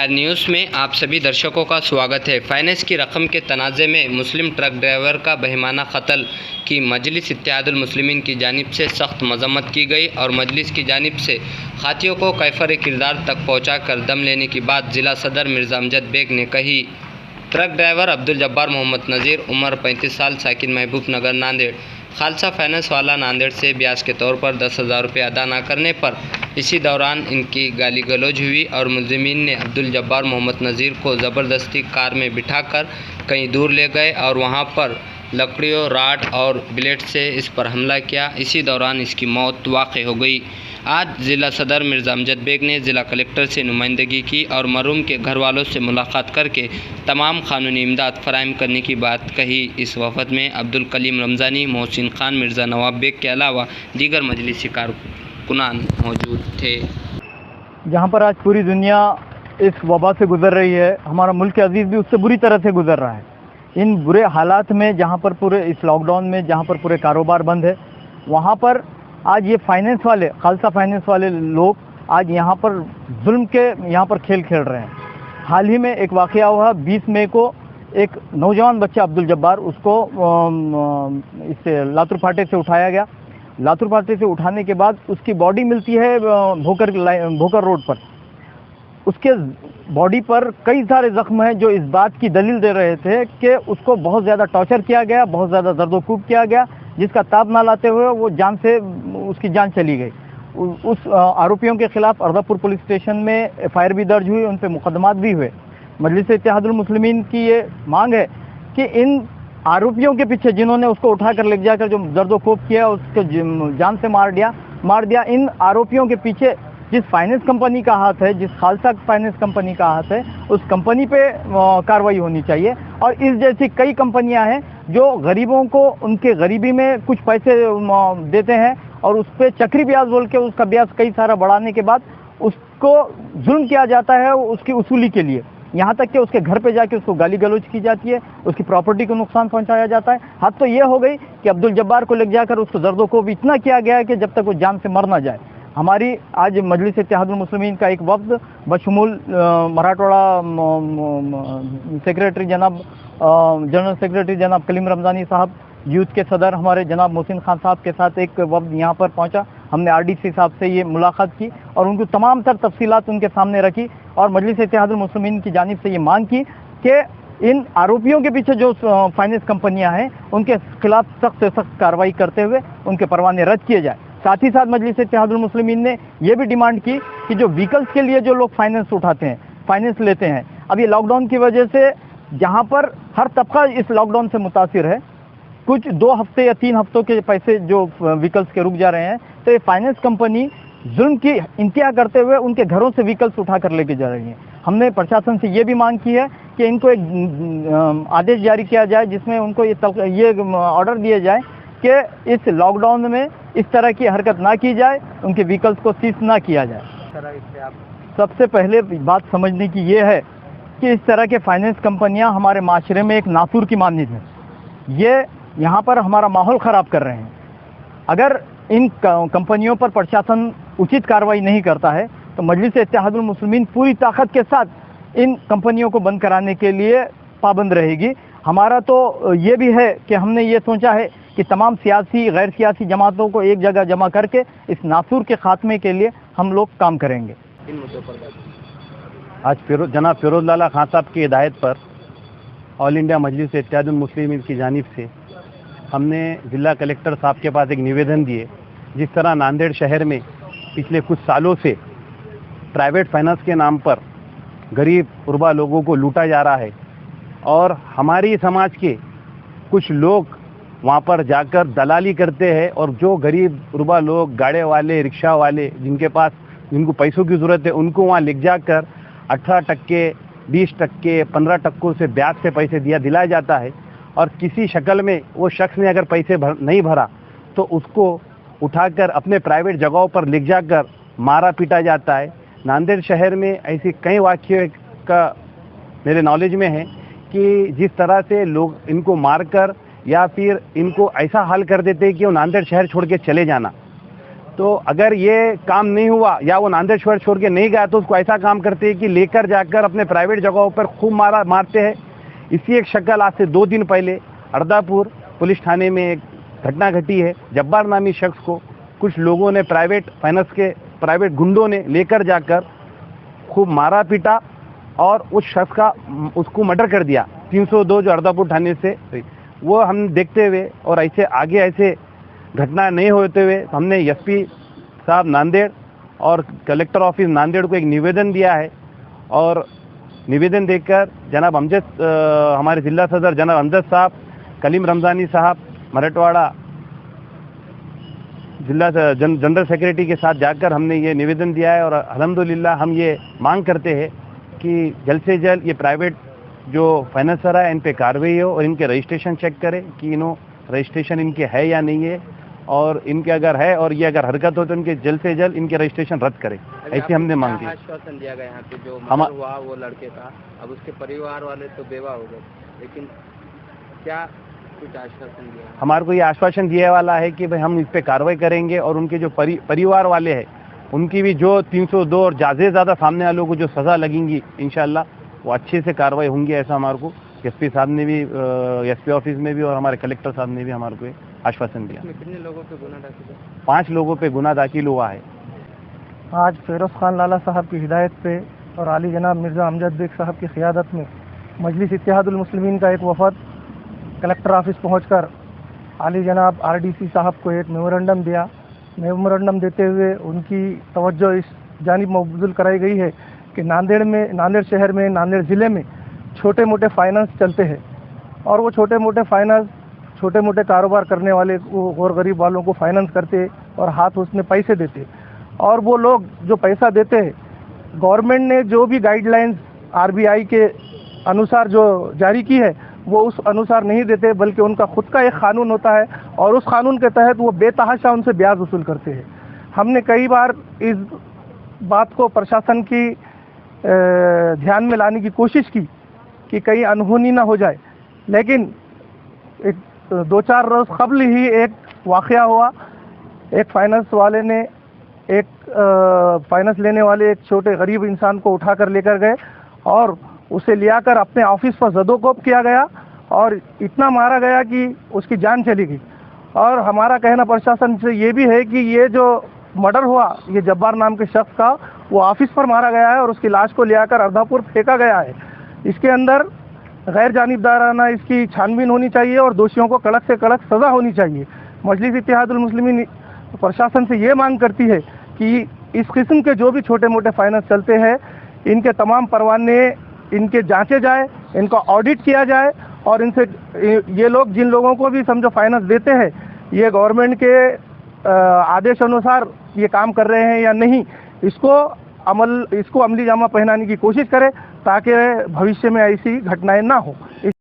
AR news में आप सभी दर्शकों का स्वागत है। फाइनेंस की रकम के तनाज़े में मुस्लिम ट्रक ड्राइवर का बहिमाना कत्ल की मजलिस इत्तेहादुल मुस्लिमीन की जानिब से सख्त मजम्मत की गई और मजलिस की जानिब से खातियों को कैफर किरदार तक पहुँचा कर दम लेने की बात ज़िला सदर मिर्ज़ा अमजद बेग ने कही। ट्रक ड्राइवर अब्दुल जब्बार मोहम्मद नज़ीर उम्र 35 साल साकिन महबूब नगर नांदेड़ खालसा फाइनेंस वाला नांदेड़ से ब्याज के तौर पर 10,000 रुपये अदा न करने पर इसी दौरान इनकी गाली गलौज हुई और मुलजिमीन ने अब्दुल जब्बार मोहम्मद नज़ीर को ज़बरदस्ती कार में बिठाकर कहीं दूर ले गए और वहां पर लकड़ियों, राड और ब्लेड से इस पर हमला किया। इसी दौरान इसकी मौत वाक़ई हो गई। आज ज़िला सदर मिर्ज़ा अमजद बेग ने ज़िला कलेक्टर से नुमाइंदगी की और मरूम के घर वालों से मुलाकात करके तमाम कानूनी इमदाद फराहम करने की बात कही। इस वफ़द में अब्दुल कलीम रमज़ानी, मोहसिन खान, मिर्ज़ा नवाब बेग के अलावा दीगर मजलिसी कारकुनान मौजूद थे। जहाँ पर आज पूरी दुनिया इस वबा से गुज़र रही है, हमारा मुल्क अज़ीज़ भी उससे बुरी तरह से गुज़र रहा है। इन बुरे हालात में जहाँ पर पूरे इस लॉकडाउन में जहाँ पर पूरे कारोबार बंद है, वहाँ पर आज ये फाइनेंस वाले, खालसा फाइनेंस वाले लोग आज यहाँ पर जुल्म के यहाँ पर खेल खेल रहे हैं। हाल ही में एक वाक़या हुआ, 20 मई को एक नौजवान बच्चा अब्दुल जब्बार, उसको इससे लातूर फाटे से उठाया गया। लातूर फाटे से उठाने के बाद उसकी बॉडी मिलती है भोकर रोड पर। उसके बॉडी पर कई सारे ज़ख्म हैं जो इस बात की दलील दे रहे थे कि उसको बहुत ज़्यादा टॉर्चर किया गया, बहुत ज़्यादा दर्दोकूब किया गया, जिसका ताब ना लाते हुए वो उसकी जान चली गई। उस आरोपियों के ख़िलाफ़ अर्दापुर पुलिस स्टेशन में FIR भी दर्ज हुई, उन पर मुकदमात भी हुए। मजलिस इत्तेहादुल मुस्लिमीन की ये मांग है कि इन आरोपियों के पीछे, जिन्होंने उसको उठाकर ले जाकर जो दर्दोकूब किया, उसको जान से मार दिया, इन आरोपियों के पीछे जिस फाइनेंस कंपनी का हाथ है, जिस खालसा फाइनेंस कंपनी का हाथ है, उस कंपनी पे कार्रवाई होनी चाहिए। और इस जैसी कई कंपनियां हैं जो गरीबों को उनके गरीबी में कुछ पैसे देते हैं और उस पर चक्री ब्याज बोल के उसका ब्याज कई सारा बढ़ाने के बाद उसको जुल्म किया जाता है उसकी वसूली के लिए। यहाँ तक कि उसके घर पे जाके उसको गाली गलौज की जाती है, उसकी प्रॉपर्टी को नुकसान पहुँचाया जाता है। हद तो ये हो गई कि अब्दुल जब्बार को ले जाकर उसको दर्दों को भी इतना किया गया है कि जब तक वो जान से मर ना जाए। हमारी आज मजलिस इत्तेहादुल मुस्लिमीन का एक वफ़द बशमूल मराठवाड़ा सेक्रेटरी जनरल सेक्रेटरी जनाब कलीम रमज़ानी साहब, यूथ के सदर हमारे जनाब मोहसिन खान साहब के साथ एक वफ़द यहाँ पर पहुँचा। हमने RDC साहब से ये मुलाकात की और उनको तमाम तर तफसीलात उनके सामने रखी और मजलिस इत्तेहादुल मुस्लिमीन की जानिब से ये मांग की कि इन आरोपियों के पीछे जो फाइनेंस कंपनियां हैं उनके खिलाफ सख्त से सख्त कार्रवाई करते हुए उनके परवाने रद्द किए जाए। साथ ही साथ मजलिस इत्तेहादुल मुस्लिमीन ने यह भी डिमांड की कि जो व्हीकल्स के लिए जो लोग फाइनेंस उठाते हैं, फाइनेंस लेते हैं, अब ये लॉकडाउन की वजह से जहां पर हर तबका इस लॉकडाउन से मुतासिर है, कुछ 2 हफ्ते या 3 हफ्तों के पैसे जो व्हीकल्स के रुक जा रहे हैं, तो ये फाइनेंस कंपनी जुल्म की इंतहा करते हुए उनके घरों से व्हीकल्स उठा कर लेके जा रही है। हमने प्रशासन से ये भी मांग की है कि इनको एक आदेश जारी किया जाए जिसमें उनको ये ऑर्डर दिए जाए कि इस लॉकडाउन में इस तरह की हरकत ना की जाए, उनके व्हीकल्स को सीज ना किया जाए। सबसे पहले बात समझने की ये है कि इस तरह के फाइनेंस कंपनियां हमारे माशरे में एक नासूर की मानद है। ये यहाँ पर हमारा माहौल ख़राब कर रहे हैं। अगर इन कंपनियों पर प्रशासन उचित कार्रवाई नहीं करता है तो मजलिस इत्तेहादुल मुस्लिमीन पूरी ताकत के साथ इन कंपनियों को बंद कराने के लिए पाबंद रहेगी। हमारा तो ये भी है कि हमने ये सोचा है कि तमाम सियासी गैर सियासी जमातों को एक जगह जमा करके इस नासूर के ख़ात्मे के लिए हम लोग काम करेंगे। इन मुद्दों पर आज जनाब फिरोज लाला खान साहब की हिदायत पर ऑल इंडिया मजलिस इत्तेहादुल मुस्लिमीन की जानिब से हमने ज़िला कलेक्टर साहब के पास एक निवेदन दिए। जिस तरह नांदेड़ शहर में पिछले कुछ सालों से प्राइवेट फाइनेंस के नाम पर गरीब गुरबा लोगों को लूटा जा रहा है और हमारी समाज के कुछ लोग वहाँ पर जाकर दलाली करते हैं और जो गरीब गुरबा लोग, गाड़े वाले, रिक्शा वाले, जिनको पैसों की ज़रूरत है, उनको वहाँ ले जाकर 18%, 20%, 15% से ब्याज से पैसे दिलाया जाता है और किसी शक्ल में वो शख्स ने अगर पैसे नहीं भरा तो उसको उठाकर अपने प्राइवेट जगहों पर ले जाकर मारा पीटा जाता है। नांदेड़ शहर में ऐसे कई वाक़ये का मेरे नॉलेज में है कि जिस तरह से लोग इनको मारकर या फिर इनको ऐसा हाल कर देते हैं कि वो नांदेड़ शहर छोड़ के चले जाना। तो अगर ये काम नहीं हुआ या वो नांदेड़ शहर छोड़ के नहीं गया तो उसको ऐसा काम करते हैं कि लेकर जाकर अपने प्राइवेट जगहों पर खूब मारते हैं। इसी एक शक्ल आज से 2 दिन पहले अर्दापुर पुलिस थाने में एक घटना घटी है। जब्बार नामी शख्स को कुछ लोगों ने प्राइवेट गुंडों ने लेकर जाकर खूब मारा पीटा और उस शख्स का उसको मर्डर कर दिया। 302 जो अर्दापुर थाने से वो हम देखते हुए और ऐसे आगे ऐसे घटना नहीं होते हुए हमने एसपी साहब नांदेड़ और कलेक्टर ऑफिस नांदेड़ को एक निवेदन दिया है और निवेदन देकर जनाब हमारे जिला सदर जनाब अमजद साहब, कलीम रमज़ानी साहब मराठवाड़ा जिला जनरल सेक्रेटरी के साथ जाकर हमने ये निवेदन दिया है और अल्हम्दुलिल्लाह हम ये मांग करते हैं कि जल्द से जल्द ये प्राइवेट जो फाइनेंसर है इन पे कार्रवाई हो और इनके रजिस्ट्रेशन चेक करें कि रजिस्ट्रेशन इनके है या नहीं है, और इनके अगर है और ये अगर हरकत हो तो इनके जल्द से जल्द इनके रजिस्ट्रेशन रद्द करें, ऐसी हमने मांग की। आश्वासन दिया गया यहाँ पे जो मर्डर हुआ वो लड़के का, अब उसके परिवार वाले तो बेवा हो गए, लेकिन क्या कुछ आश्वासन दिया? हमारे को ये आश्वासन दिया वाला है कि भाई हम इस पे कार्रवाई करेंगे और उनके जो परिवार वाले हैं उनकी भी जो 302 और ज़्यादा सामने वालों को जो सज़ा लगेंगी इंशाल्लाह वो अच्छे से कार्रवाई होंगी, ऐसा हमारे को एसपी साहब ने भी एसपी ऑफिस में भी और हमारे कलेक्टर साहब ने भी हमारे को आश्वासन दिया। कितने लोगों पे गुना दाखिल है? 5 लोगों पे गुना दाखिल हुआ है। आज फिरोज़ खान लाला साहब की हिदायत पे और आली जनाब मिर्ज़ा अमजद बेग साहब की क़ियादत में मजलिस इत्तेहादुल मुस्लिमीन का एक वफ़द कलेक्टर ऑफिस पहुंचकर आली जनाब आरडीसी साहब को एक मेमोरेंडम दिया। मेमोरेंडम देते हुए उनकी तवज्जो इस जानिब मबज़ूल कराई गई है कि नांदेड़ शहर में, नांदेड़ ज़िले में छोटे मोटे फाइनेंस चलते हैं और वो छोटे मोटे फाइनेंस छोटे मोटे कारोबार करने वाले को और गरीब वालों को फाइनेंस करते और हाथ उसमें पैसे देते, और वो लोग जो पैसा देते हैं गवर्नमेंट ने जो भी गाइडलाइंस आरबीआई के अनुसार जो जारी की है वो उस अनुसार नहीं देते, बल्कि उनका खुद का एक क़ानून होता है और उस क़ानून के तहत वो बेतहाशा उनसे ब्याज वसूल करते हैं। हमने कई बार इस बात को प्रशासन की ध्यान में लाने की कोशिश की कि कहीं अनहोनी ना हो जाए, लेकिन 2-4 रोज़ कबल ही एक वाक़या हुआ। एक फाइनेंस वाले ने फाइनेंस लेने वाले एक छोटे गरीब इंसान को उठाकर लेकर गए और उसे लियाकर अपने ऑफिस पर ज़दोकोब किया गया और इतना मारा गया कि उसकी जान चली गई। और हमारा कहना प्रशासन से ये भी है कि ये जो मर्डर हुआ ये जब्बार नाम के शख्स का, वो ऑफिस पर मारा गया है और उसकी लाश को लियाकर अर्दापुर फेंका गया है। इसके अंदर गैर जानिबदाराना इसकी छानबीन होनी चाहिए और दोषियों को कड़क से कड़क सज़ा होनी चाहिए। मजलिस इत्तेहादुल मुस्लिमीन प्रशासन से ये मांग करती है कि इस किस्म के जो भी छोटे मोटे फाइनेंस चलते हैं इनके तमाम परवाने इनके जांचे जाए, इनका ऑडिट किया जाए और इनसे ये लोग जिन लोगों को भी समझो फाइनेंस देते हैं ये गवर्नमेंट के आदेश अनुसार ये काम कर रहे हैं या नहीं, इसको अमली जामा पहनाने की कोशिश करें ताकि भविष्य में ऐसी घटनाएं ना हो।